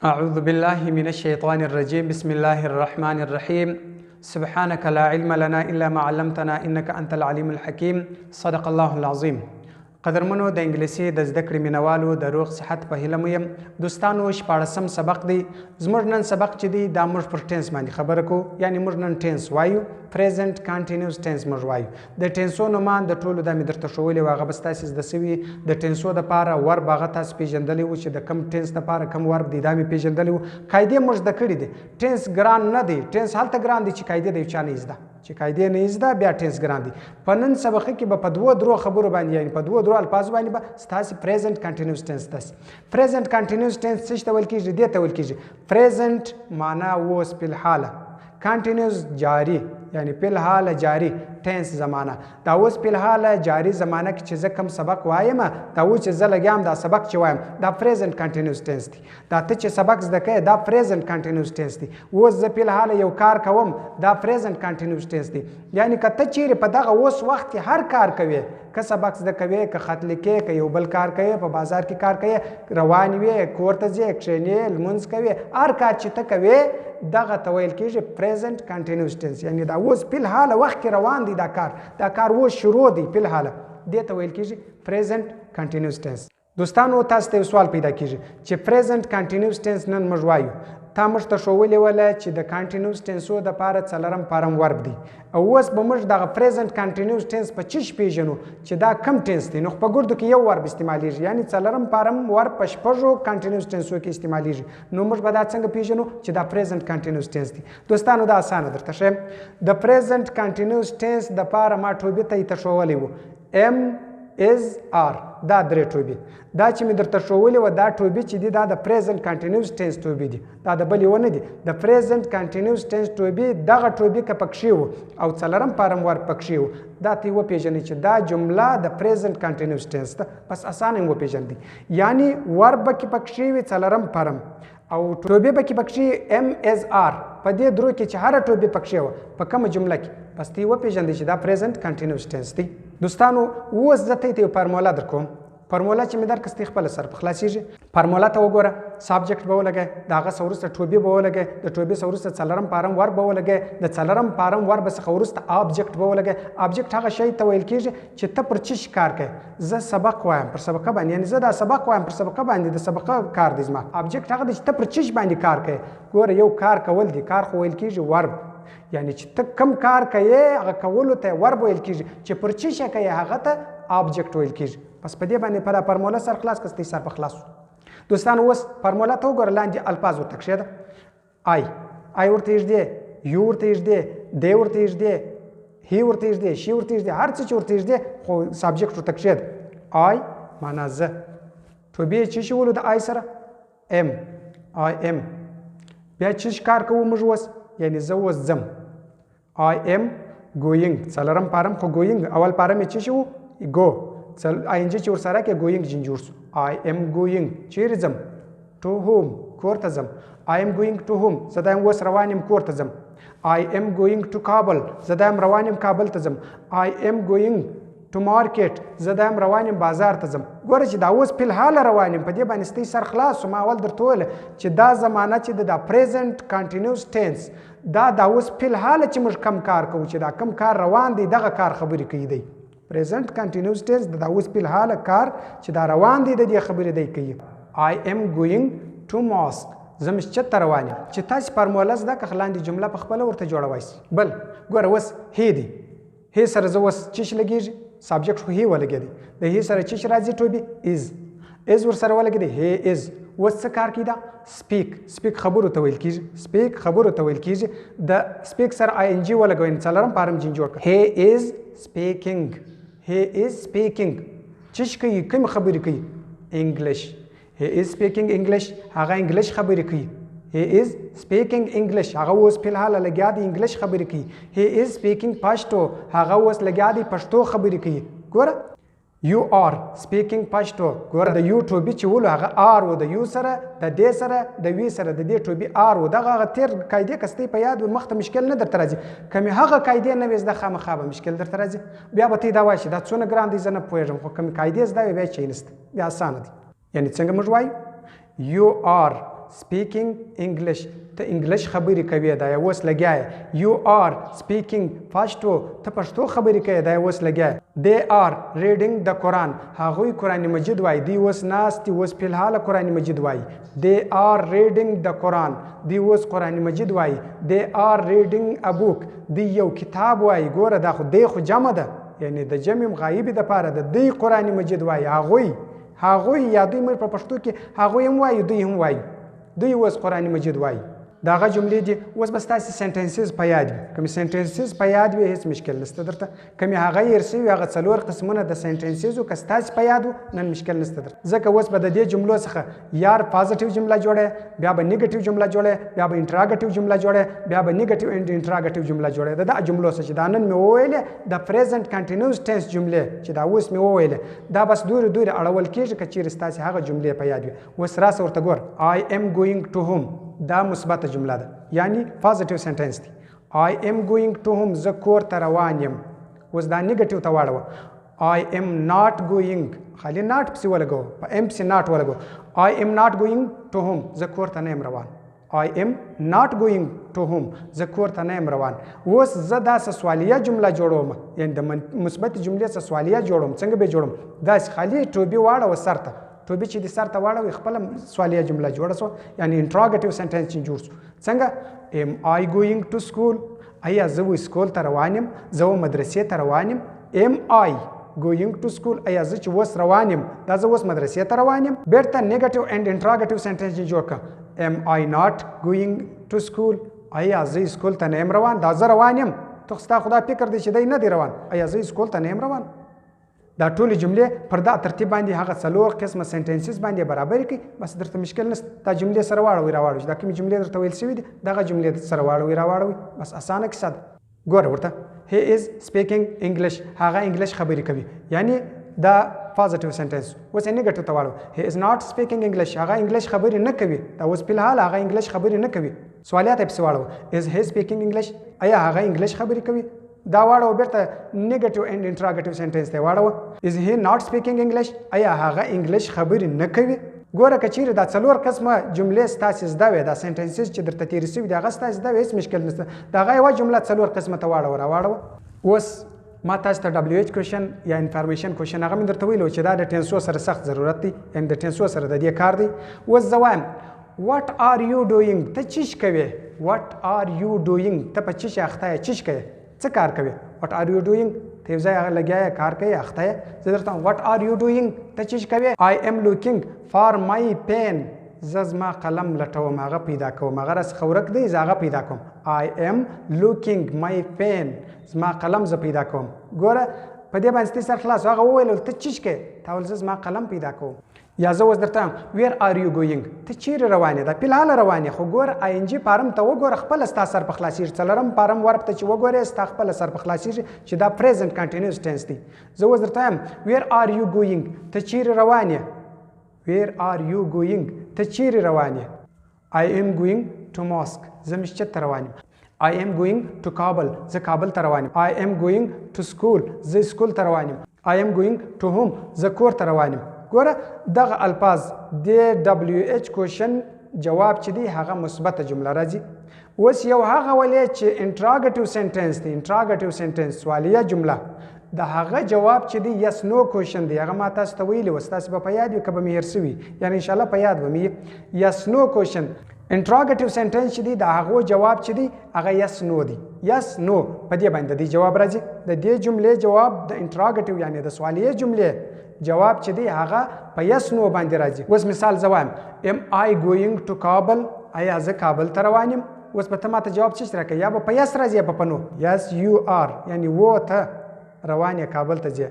أعوذ بالله من الشيطان الرجيم بسم الله الرحمن الرحيم سبحانك لا علم لنا إلا ما علمتنا إنك أنت العليم الحكيم صدق الله العظيم. قدرمنو د انګلیسي د زده کړې مینوالو د روغ صحت په هیله مو یم. دوستانو 14 سبق دی. زموږ نن سبق چې دی دا موږ پر ټینس باندې خبره کوو، یعنی موږ نن ټینس وایو، پریزنټ کانټینیوس ټینس موږ وایو. د ټینسو نومان د ټولو دا مې درته ښوولي وو، هغه به ستاسې زده سوي. د ټینسو دپاره ورب هغه تاسو پېژندلی وو چې د کم ټینس دپاره کم ورب دی، دا مې پېژندلی وو. قاعدې موږ زده کړي دي. ټینس ګران نه دی، ټینس هلته ګران دی چې قاعدې د یو چا نه زده، چې قاعدې نه زده بیا ټینس ګران دی. په نن سبق کې به په دوه درو خبرو باندې، یعنی په دوه درو الفاظو باندې به ستاسې پریزنټ کانټینیوس ټینس تاسې. پریزنټ کانټینیوس ټینس څه ته ویل کېږي؟ دې ته ویل کېږي پریزنټ معنا اوس فی الحاله، کانټینیوس جاری، یعنی فی الحال جاری، ټینس زمانه. دا اوس فی الحال جاری زمانه کې چې زه کوم سبق وایم، دا اوس چې زه لګیام دا سبق چې وایم دا پریزنټ کانټینیوس ټینس دی. دا ته چې سبق زده کوې دا پریزنټ کانټینیوس ټینس دی. اوس زه فی الحال یو کار کوم دا پریزنټ کانټینیوس ټینس دی. یعنی که ته چیرې په دغه اوس وخت کې هر کار کوې، که سبق زده کوې، که خط لیکې، که یو بل کار کوې، په بازار کې کار کوې، روان وې، کور ته ځې، کښېنې، لمونځ کوې، هر کار چې ته کوې دغه ته ویل کېږي پریزنټ کانټینیوس ټینس. یعنی دا اوس فی الحال وخت کې روان دی، دا کار اوس شروع دی فی الحال، دې ته ویل کېږي پریزنټ کانټینیوس ټینس. دوستانو تاسو ته یو سوال پیدا کېږي چې پریزنټ کانټینیوس ټینس نن موږ وایو، تا موږ ته ښوولې وله چې د کانټینیوس ټینسو دپاره څلرم فارم ورب دی، او اوس به موږ دغه پریزنټ کانټینیوس ټینس په چی پیژنو چې دا کم ټینس دی. نو په ګردو کې یو ورب استعمالیږي، یعنی څلرم فارم ورب په شپږو کانټینیوس ټینسو کې استعمالیږي. نو موږ به دا څنګه پیژنو چې دا پریزنټ کانټینیوس ټینس دی؟ دوستانو دا اسانه درته ښیم. د پریزنټ کانټینیوس ټینس دپاره ما ټوبې ته یې تښوولی وو، ام از آر، دا درې ټوبې. دا چې مې درته ښوولې وه دا ټوبې چې دي دا د پریزنټ کانټینیوس ټینس ټوبې دي، دا د بلې ونه دي. د پریزنټ کانټینیوس ټینس ټوبې دغه ټوبې که پکښې وو او څلرم فارم ورب پکښې وو، دا ته یې وپېژنئ چې دا جمله د پریزنټ کانټینیوس ټینس ده. بس اسانه یې وپېژندئ. یعنی ورب به کې پکښې وي څلرم فارم او ټوبې به کې پکښې ام از آر. په دې درو کې چې هره ټوبې پکښې وه په کومه جمله کې، بس ته یې وپېژندئ چې دا پریزنټ کانټینیوس ټینس دی. دوستانو اوس زه ته یو فارموله در کوم. فارموله چې مې درکړه ستې خپله سر په خلاصېږي. فارموله ته وګوره، سابجکټ به ولګئ، د هغه څه وروسته ټوبې به ولګئ، د ټوبې څه وروسته څلرم فارم ورب به ولګئ، د څلرم فارم ورب څخه وروسته آبجکټ به ولګئ. آبجکټ هغه شی ته ویل کېږي چې ته پر څه کار کوې. زه سبق وایم پر سبقه باندې، یعنی زه دا سبق وایم پر سبقه باندې، د سبقه کار دی زما. آبجکټ هغه دی چې ته پر څه باندې کار کوې. ګوره یو کار کول دی، کار خو ویل کېږي ورب، یعنی چې ته کم کار کوې هغه کولو ته ورب ویل کېږي، چې پر څه شی کوې هغه ته آبجکټ ویل کېږي. بس په دې باندې په دا فارموله سر خلاص کړه، ستاسې سر په خلاص. دوستانو اوس فارموله ته وګوره، لاندې الفاظ ورته کښېږده. آی ورته یږدې، یو ورته یږدې، دی ورته یږدې، هی ورته یږدې، شي ورته یږدې، هر څه چې ورته یږدې خو سابجکټ ورته کښېږده. آی معنا زه، ټوبې چې شي ولو د آی سره ام، آی ام. بیا چې کار کوو موږ اوس، یعنی زه اوس ځم، آی ام ګوینګ. څلرم فارم خو ګوینګ، اول فارم یې چې شي وو ګو، آی ان جي چې ورسره کې ګوینګ جین جوړ شو. آی ام ګوینګ، چیرې ځم؟ ټو هوم، کور ته ځم. آی ام ګوینګ ټو هوم، زه دا اوس روان یم کور ته ځم. آی ام ګوینګ ټو کابل، زه دا روان یم کابل ته ځم. آی ام ګوینګ ټو مارکیټ، زه دا روان یم بازار ته ځم. ګوره چې دا اوس فی الحال روان یم، په دې باندې ستاسې سر خلاص شو. ما اول درته وویله چې دا زمانه چې د پریزنټ کانټینیوس ټینس دا اوس فی الحال چې موږ کم کار کوو، چې دا کم کار روان دی دغه کار خبرې کوي دی. پریزنټ کانټینیوس ټینس دا اوس فی الحال کار چې دا روان دی د دې خبرې دی کوي. آی ام ګوینګ ټو ماسک، زه مسجد ته روان یم. چې تاسې فارموله زده کړه لاندې جمله په خپله ورته جوړوئ. بل ګوره اوس هی دی، هی سره زه اوس چش لګېږي، سابجکټ خو هی ولګېدی، د هی سره چش راځي ټوبې از ورسره ولګېدی، هی از. اوس څه کار کوي دا؟ سپیک خبرو ته ویل کېږي، سپیک خبرو ته ویل کېږي. د سپیک سره آی ان جي ولګوئ، څلرم فارم جین جوړ کړه. هی از سپیکینګ، هی از سپیکینګ. چش کوي؟ کوم خبرې کوي؟ انګلیش. هی از سپیکینګ انګلیش، هغه انګلیش خبرې کوي. هی از سپیکینګ انګلیش، هغه اوس فی الحال لګیا دی انګلیش خبرې کوي. هی از سپیکینګ پښتو، هغه اوس لګیا دی پښتو خبرې کوي. ګوره یو آر سپیکینګ پښتو، ګوره د یو ټوبې چې ولو هغه آر و، د یو سره د دې سره د وی سره د دې ټوبې آر و. دغه هغه تیر قاعدې که ستې په یاد وي مخته مشکل نه درته راځي. که مې هغه قاعدې نه وې زده خامخا به مشکل درته راځي. بیا به ته دا وایي چې دا څونه ګران دی زه نه پوهېږم، خو که مې قاعدې زده وي بیا چی نسته، بیا اسانه دي. یعنې څنګه موږ وایو؟ یو آر speaking English ته انګلیش خبرې کوي دا اوس لګیا you are speaking پښتو ته پښتو خبرې کوي دا اوس لګیا they are reading the Quran هغوی قرآن مجید وایي دی اوس ناست اوس په الحال قرآن مجید وایي they are reading the Quran دی اوس قرآن مجید وایي they are reading a book دی یو کتاب وایي ګوره دا خو دی خو جمع ده یعنی د جمع غایب د پاره د دی قرآن مجید وایي هغوی یا دوی مې په پښتو کې هغوی هم وایي دوی هم وایي دوی اوس قرآن مجید وایي دا هغه جملې دي اوس بس تاسې سنټنسز په یاد وي کومې سنټنسز په یاد وي هیڅ مشکل نشته درته کومې هغه هیر سوي هغه 4 قسمونه د سنټنسزو که ستاسې په یاد وو نن مشکل نشته درته ځکه اوس به د دې جملو څخه یا پازیټیو جمله جوړه بیا به نیګیټیو جمله جوړه بیا به انټراګیټیو جمله جوړه بیا به نیګیټیو اینډ انټراګیټیو جمله جوړه دا جملو څه چې دا نن مې وویلې د پریزنت کنټینیوس ټنس جملې چې دا اوس مې وویلې دا بس دورې اړول کېږي که چیرې ستاسې هغه جملې په یاد وي اوس راسه ورته ګور I am going to home دا مثبته جمله ده یعنی پازیټیو سنټنس دی I am going to home زه کور ته روان یم اوس دا نیګیټیو ته واړوه I am not going خالي ناټ پسې ولګوه په ام پسې ناټ ولګوه I am not going to home زه کور ته نه یم روان I am not going to home زه کور ته نه یم روان اوس زه داسې سوالیه جمله جوړوم یعنی د مثبت جملې څخه سوالیه جوړوم څنګه به جوړوم داسې خالي ټوبې واړوه سر ته ټوبې چې د سر ته واړوي خپله سوالیه جمله جوړه سوه یعنی انټراګیټیو سنټنس چې جوړ سو څنګه am I going to school آیا زه و سکول ته روان یم زه و مدرسې ته روان یم am I going to school آیا زه چې اوس روان یم دا زه اوس مدرسې ته روان یم بیرته نیګیټیو اینډ انټراګیټیو سنټنس چې جوړ کړه am I not going to school آیا زه سکول ته نه یم روان دا زه روان یم ته ستا خدا فکر دی چې دی نه دی روان آیا زه سکول ته نه یم روان دا ټولې جملې پر دا ترتیب باندې هغه 4 قسمه سنټنسز باندې برابر کړي بس درته مشکل نشته دا جملې سره واړوي چې دا کومې جملې درته ویل شوي دي دغه جملې سره واړوي بس اسانه کیسه ده ګوره ورته he is speaking English هغه انګلیش خبرې کوي یعنی دا پازیټیو سنټنس اوس یې نیګیټیو ته واړو he is not speaking English هغه انګلیش خبرې نه کوي دا اوس په الحال هغه انګلیش خبرې نه کوي سوالیات یې پسې واړو is he speaking English آیا هغه انګلیش خبرې کوي دا واړو بیرته نیګیټیو اینډ انټراګیټیو سنټنس ته واړو is he not speaking English آیا هغه انګلیش خبرې نه کوي ګوره که چیرې دا 4 قسمه جملې ستاسې زده وي دا سنټنسز چې درته تېرې شوي دي هغه ستاسې زده وي هېڅ مشکل نشته د هغه یوه جمله 4 قسمه ته راواړوه اوس ما تاسو ته WH کوشن یا انفارمیشن کوشن هغه مې درته ویلي چې دا د ټنسو سره سخت ضرورت دی یعنې د ټنسو سره د دې کار دی اوس زه وایم what are you doing ته چیش کوې what are you doing ته په چیش اخته یې چیش کوې څه کار کوي what are you doing ته یو ځای هغه لګیا یې کار کوي اخته یې زه درته what are you doing ته چیش کوي I am looking for my pen زه زما قلم لټوم هغه پیدا کوم هغه راڅخه ورک دی زه هغه پیدا کوم I am looking my pen زما قلم زه پیدا کوم ګوره په دې باندې سر خلاص هغه وویل ته چیش کوې تا ویل زه زما قلم پیدا کوم یا زه اوس درته ویر آر یو ګوینګ ته چیرې روان یې دا فی الحال روان یې خو ګوره آی ان جي فارم ته وګوره خپله ستا سر په خلاصېږي 4م فارم ورب ته چې وګورې ستا خپله سر په خلاصېږي چې دا پریزنټ کنټینیوس ټنس دی زه اوس درته یم ویر آر یو ګوینګ ته چیرې روان یې ویر آر یو ګوینګ ته چیرې روان یې آی ایم ګوینګ ټو ماسک زه مسجد ته روان یم I am going to کابل زه کابل ته روان یم I am going to school زه سکول ته روان یم I am going to home زه کور ته روان یم ګوره دغه الفاظ د WH کوشن جواب چې دی هغه مثبته جمله راځي اوس یو هغه ولې چې انټراګیټیو سنټنس دی انټراګیټیو سنټنس سوالیه جمله د هغه جواب چې دی یس نو کوشن دی هغه ما تاسو ته ویلي وس تاسو به په یاد وي که به مې هېر سوي یعنې انشاءالله په یاد به مې یس نو کوشن انټراګیټیو سنټنس چې دی د هغو جواب چې دی هغه یس نو دی یس نو په دې باندې د دې جواب راځي د دې جملې جواب د انټراګیټیو یعنې د سوالیه جملې جواب چې دی هغه په یس نو باندې راځي اوس مثال زه وایم ام آی ګوینګ ټو کابل آیا زه کابل ته روان یم اوس به ته ماته جواب څه راکوې یا به په یس راځي یا به په نو یس یو آر یعنې و ته روان یې کابل ته ځې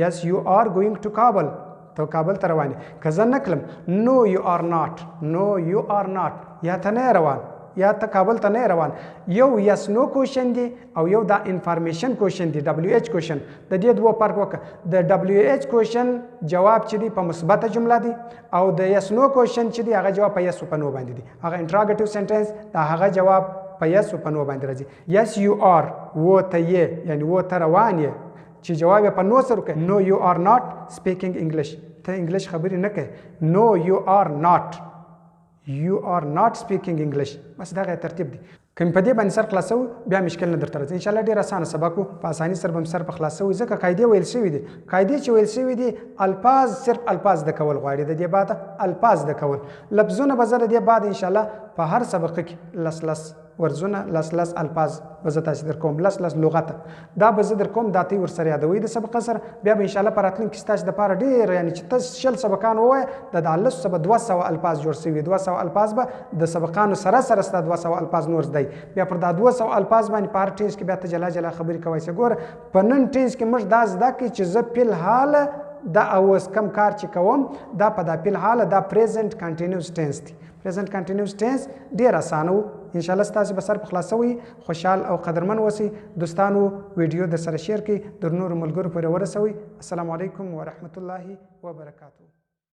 یس یو آر ګوینګ ټو کابل ته کابل ته روان یې که زه نه کړم نو یو آر ناټ نو یو آر ناټ یا ته نه روان یا ته کابل ته نه روان یو یس نو کوشن دی او یو دا انفارمیشن کوشن دی WH کوشن د دې دوه فرق وکړه د WH کوشن جواب چې دی په مثبته جمله دی او د یس نو کوشن چې دی هغه جواب په یس په نو باندې دی هغه انټراګیټیو سنټنس دا هغه جواب په یس په نو باندې راځي یس یو آر و ته یې یعنی و ته روان یې چې جواب په نو سره وکړي نو یو آر ناټ سپیکینګ انګلیش ته انګلیش خبرې نه کوې نو یو آر ناټ you are not speaking English. بس دغه ترتیب دی. کوم په دې باندې سر خلاصو بیا مشکل نه درته راځي. ان شاء الله ډیر اسانه سبق وو، په اساني سره به سر په خلاصو ځکه قاعده ویل شوی دي. قاعده چې ویل شوی دي الفاظ صرف الفاظ د کول غواړي، د دې بعد الفاظ د کول. لفظونه به زه د دې بعد ان شاء الله په هر سبق کې لس ورزونه لس الفاظ به زه تاسو در کوم، لس لغت دا به زه در کوم، دا تی ورسره یادوي د سبق سره. بیا به ان شاء الله په راتلونکي کې تاسو دپاره ډېر یعنې چې تاسو شل سبقان ووایه د لسو څخه 200 الفاظ جوړ شوي. 200 الفاظ به د سبقانو سره ستا 200 الفاظ نور زده بیا پر دا 200 الفاظ باندې په هر ټینس کې بیا ته جلا جلا خبرې کوی سې. ګوره په نن ټینس کې موږ دا زده کړي چې زه فی الحال دا اوس کم کار چې کوم دا په دا فی الحال دا پریزنټ کنټینیوس ټینس دی. پریزنټ کنټینیوس ټینس ډېر اسانه و. ان شاء الله ستاسو به سر په خلاصوي. خوشحال او قدرمن اوسئ. دوستانو ویډیو در سره شیر کړئ، در نورو ملګرو پورې ورسوئ. السلام علیکم ورحمت الله وبرکاته.